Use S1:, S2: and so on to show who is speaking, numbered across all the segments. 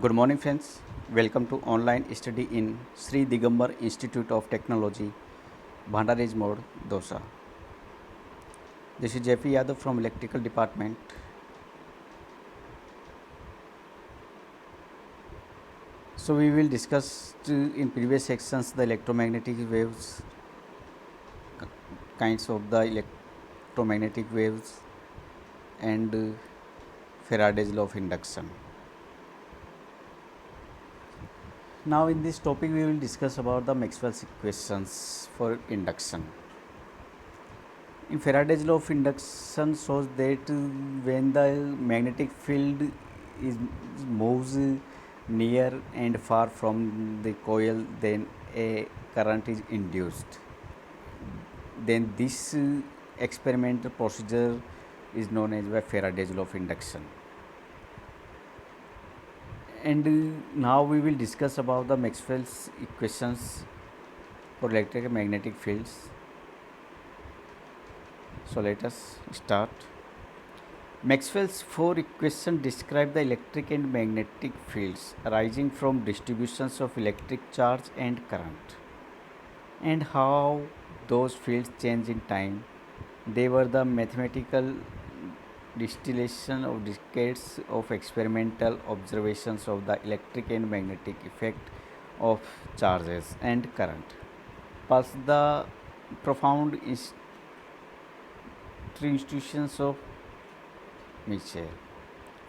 S1: Good morning, friends. Welcome to online study in Sri Digambar Institute of Technology, Bhandaraj Mode, Dosa. This is Jeffy Yadav from Electrical Department. So we will discuss in previous sections the electromagnetic waves, kinds of the electromagnetic waves, and Faraday's law of induction. Now in this topic we will discuss about the Maxwell's equations for induction. In Faraday's law of induction shows that when the magnetic field is moves near and far from the coil, then a current is induced. Then this experimental procedure is known as by Faraday's law of induction. And now we will discuss about the Maxwell's equations for electric and magnetic fields. So let us start. Maxwell's four equations describe the electric and magnetic fields arising from distributions of electric charge and current, and how those fields change in time. They were the mathematical distillation of decades of experimental observations of the electric and magnetic effect of charges and current, plus the profound institutions of Michel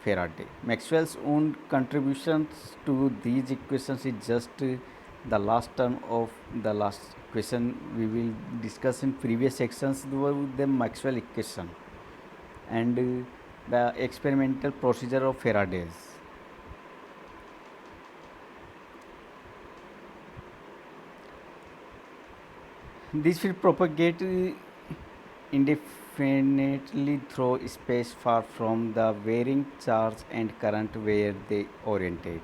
S1: Faraday. Maxwell's own contributions to these equations is just the last term of the last equation we will discuss in previous sections, the Maxwell equation and the experimental procedure of Faraday's. This will propagate indefinitely through space far from the varying charge and current where they oriented.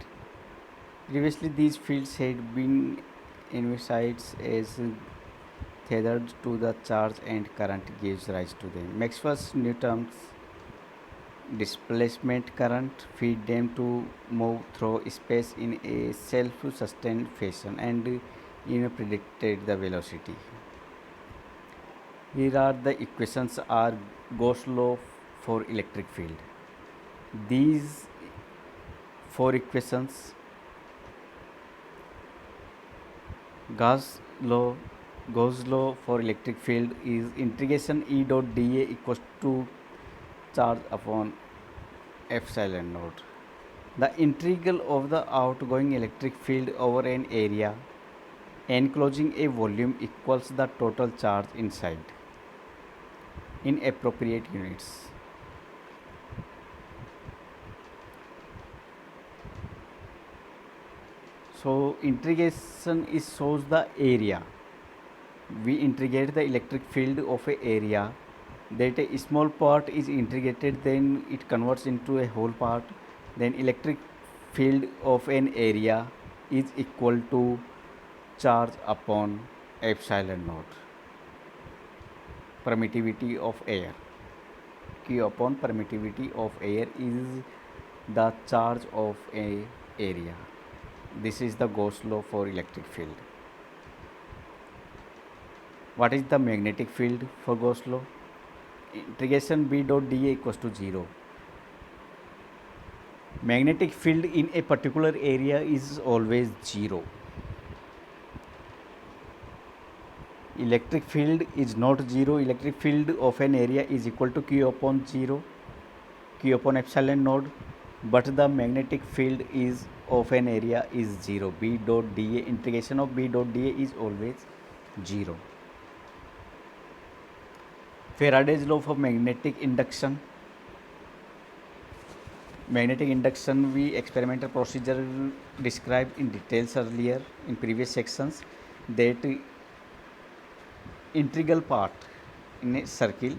S1: Previously, these fields had been envisaged as tethered to the charge and current gives rise to them. Maxwell's new terms displacement current feed them to move through space in a self-sustained fashion and predicted the velocity. Here are the equations are Gauss law for electric field. These four equations Gauss law for electric field is integration E dot dA equals to charge upon epsilon naught. The integral of the outgoing electric field over an area enclosing a volume equals the total charge inside in appropriate units. So integration is shows the area. We integrate the electric field of a area, that a small part is integrated, then it converts into a whole part. Then electric field of an area is equal to charge upon epsilon naught, permittivity of air. Q upon permittivity of air is the charge of a area. This is the Gauss law for electric field. What is the magnetic field for Gauss law? Integration B dot dA equals to 0. Magnetic field in a particular area is always 0. Electric field is not 0. Electric field of an area is equal to Q upon 0, Q upon epsilon naught, but the magnetic field is of an area is 0. B dot dA, integration of B dot dA is always 0. Faraday's law for magnetic induction. Magnetic induction we experimental procedure described in details earlier in previous sections, that integral part in a circle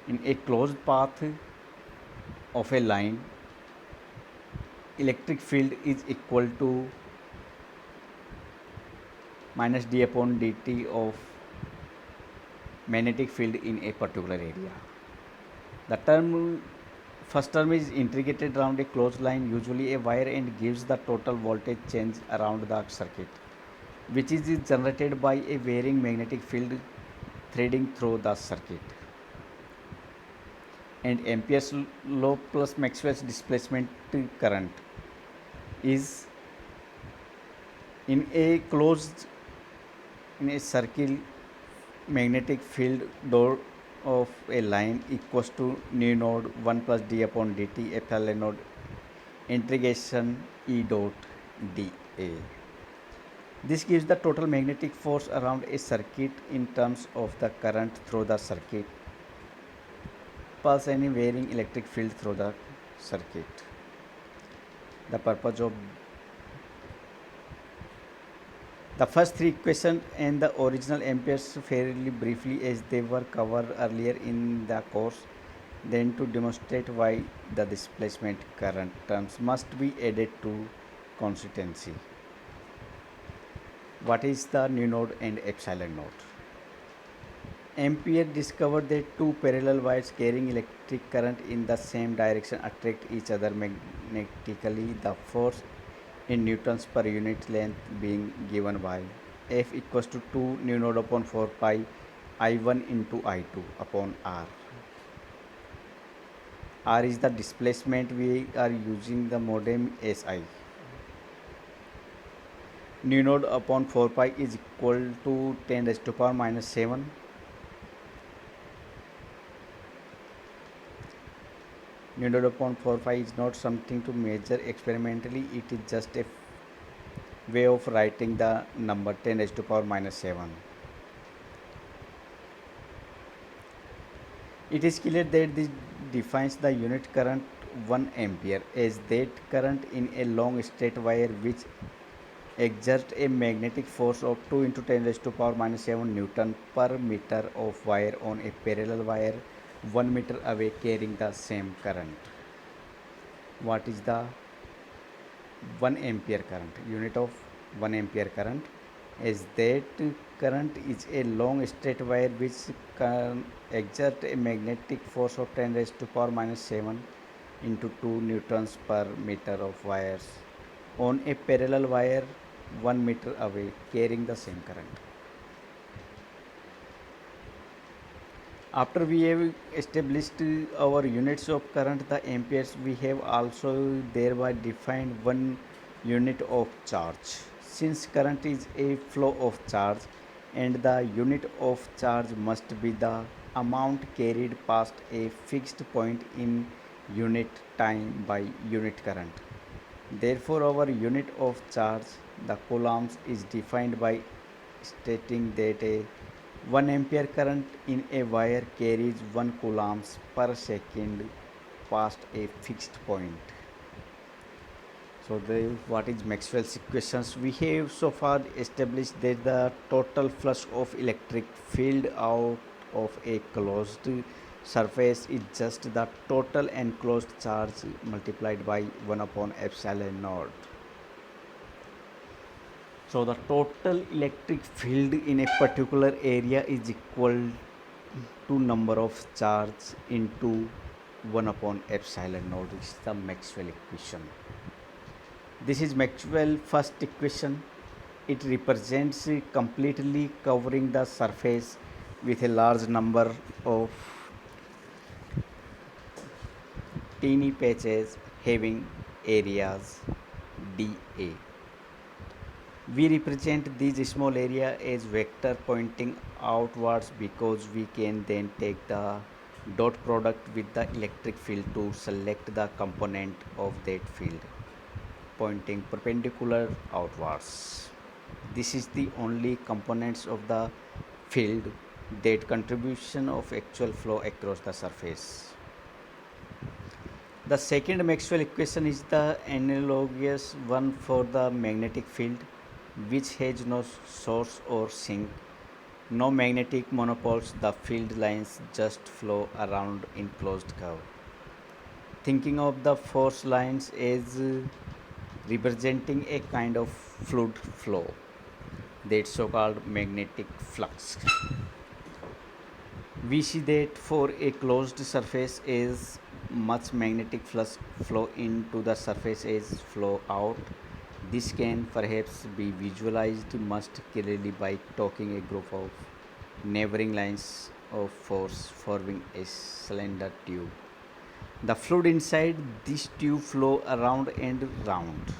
S1: in a closed path of a line, electric field is equal to minus d upon dt of magnetic field in a particular area. The term First term is integrated around a closed line, usually a wire, and gives the total voltage change around the circuit, which is generated by a varying magnetic field threading through the circuit. And Ampere's law plus Maxwell's displacement current is in a closed in a circle magnetic field dot of a line equals to nu node 1 plus d upon dt epsilon node integration E dot dA. This gives the total magnetic force around a circuit in terms of the current through the circuit plus any varying electric field through the circuit. The purpose of the first three equations and the original amperes fairly briefly as they were covered earlier in the course, then to demonstrate why the displacement current terms must be added to consistency. What is the nu node and epsilon node? Ampere discovered that two parallel wires carrying electric current in the same direction attract each other magnetically. The force in newtons per unit length being given by F equals to 2 nu node upon 4 pi I1 into I2 upon R. R is the displacement. We are using the modem SI. Nu node upon 4 pi is equal to 10 raised to power minus 7. Nu node upon 4 pi is not something to measure experimentally. It is just a way of writing the number 10 raised to power minus 7. It is clear that this defines the unit current 1 ampere as that current in a long straight wire which exerts a magnetic force of 2 into 10 raised to power minus 7 Newton per meter of wire on a parallel wire 1 meter away carrying the same current. What is the 1 ampere current? Unit of 1 ampere current is that current is a long straight wire which exerts a magnetic force of 10 raised to power minus 7 into 2 newtons per meter of wires on a parallel wire 1 meter away carrying the same current. After we have established our units of current, the amperes, we have also thereby defined one unit of charge. Since current is a flow of charge and the unit of charge must be the amount carried past a fixed point in unit time by unit current. Therefore, our unit of charge, the coulombs, is defined by stating that a 1 ampere current in a wire carries 1 coulombs per second past a fixed point. So what is Maxwell's equations? We have so far established that the total flux of electric field out of a closed surface is just the total enclosed charge multiplied by 1 upon epsilon naught. So the total electric field in a particular area is equal to number of charge into 1 upon epsilon naught. This is the Maxwell equation. This is Maxwell first equation. It represents completely covering the surface with a large number of teeny patches having areas dA. We represent these small area as vector pointing outwards because we can then take the dot product with the electric field to select the component of that field pointing perpendicular outwards. This is the only components of the field that contribution of actual flow across the surface. The second Maxwell equation is the analogous one for the magnetic field, which has no source or sink, no magnetic monopoles. The field lines just flow around in closed curve. Thinking of the force lines as representing a kind of fluid flow, that's so-called magnetic flux. We see that for a closed surface as much magnetic flux flow into the surface as flow out. This can perhaps be visualized most clearly by talking a group of neighboring lines of force forming a cylinder tube. The fluid inside this tube flow around and round.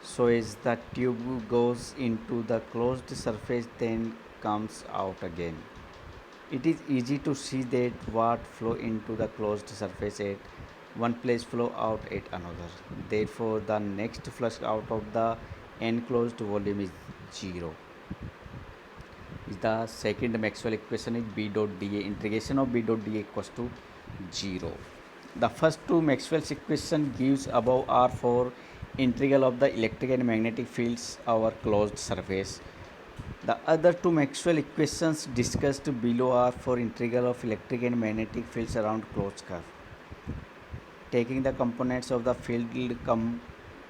S1: So as the tube goes into the closed surface then comes out again. It is easy to see that what flow into the closed surface at one place flow out at another. Therefore, the next flush out of the enclosed volume is zero. Is the second Maxwell equation is B dot dA. Integration of B dot dA equals to 0. The first two Maxwell's equation gives above are for integral of the electric and magnetic fields over closed surface. The other two Maxwell equations discussed below are for integral of electric and magnetic fields around closed curve. Taking the components of the field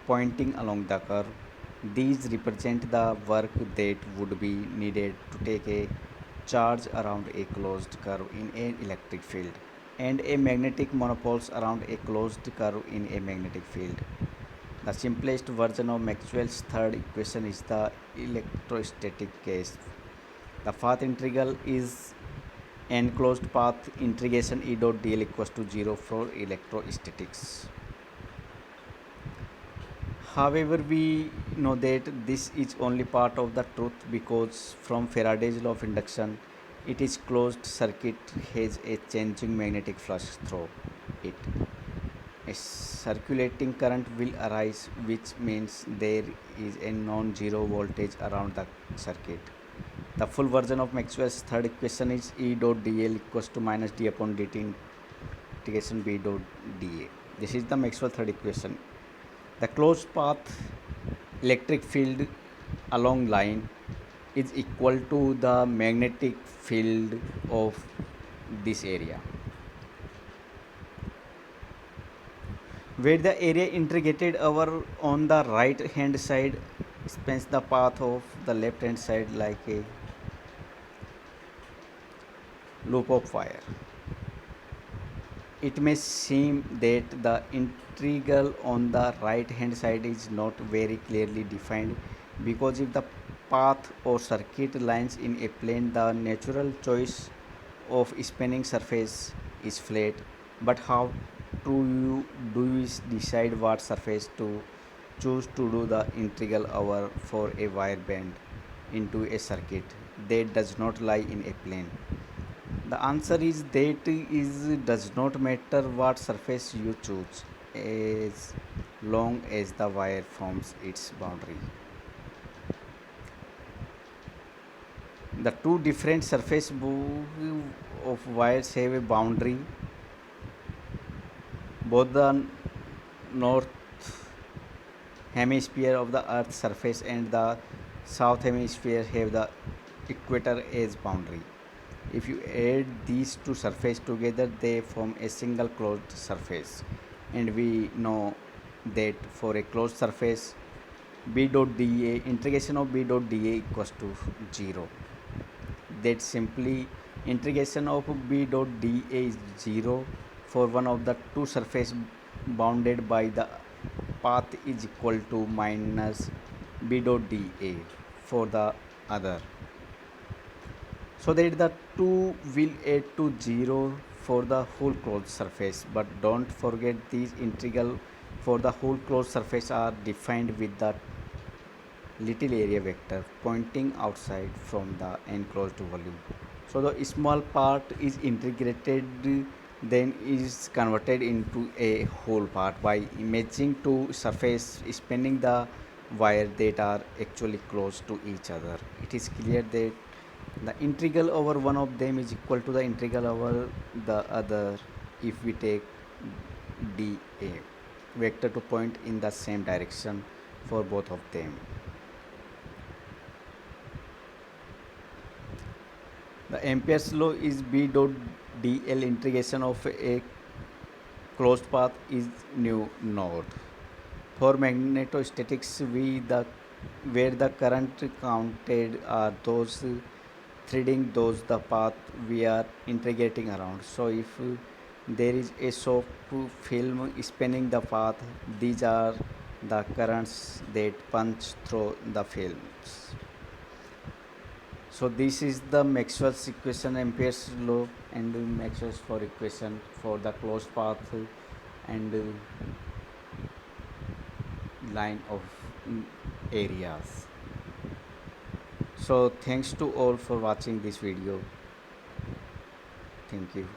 S1: pointing along the curve, these represent the work that would be needed to take a charge around a closed curve in an electric field and a magnetic monopoles around a closed curve in a magnetic field. The simplest version of Maxwell's third equation is the electrostatic case. The path integral is enclosed path integration E dot dl equals to 0 for electrostatics. However, we know that this is only part of the truth because from Faraday's law of induction, it is closed circuit has a changing magnetic flux through it. A circulating current will arise, which means there is a non-zero voltage around the circuit. The full version of Maxwell's third equation is E dot dl equals to minus d upon dt integration B dot dA. This is the Maxwell third equation. The closed path electric field along line is equal to the magnetic field of this area, where the area integrated over on the right hand side spans the path of the left hand side like a loop of wire. It may seem that the integral on the right hand side is not very clearly defined because if the path or circuit lines in a plane, the natural choice of spanning surface is flat. But how do you decide what surface to choose to do the integral over for a wire band into a circuit that does not lie in a plane? The answer is that is does not matter what surface you choose as long as the wire forms its boundary. The two different surface of wires have a boundary. Both the north hemisphere of the earth's surface and the south hemisphere have the equator as boundary. If you add these two surfaces together, they form a single closed surface, and we know that for a closed surface B dot dA integration of B dot dA equals to 0. That simply integration of B dot dA is 0 for one of the two surfaces bounded by the path is equal to minus B dot dA for the other, so that the 2 will add to 0 for the whole closed surface. But don't forget these integral for the whole closed surface are defined with the little area vector pointing outside from the enclosed volume. So the small part is integrated then is converted into a whole part by imaging two surface spanning the wire that are actually close to each other. It is clear that the integral over one of them is equal to the integral over the other if we take dA vector to point in the same direction for both of them. The Ampere's law is B dot dl integration of a closed path is nu node. For magnetostatics, where the current counted are those threading those the path we are integrating around. So if There is a soft film spanning the path. These are the currents that punch through the films. So this is the Maxwell's equation, Ampere's law, and Maxwell's for equation for the closed path and line of areas. So thanks to all for watching this video. Thank you.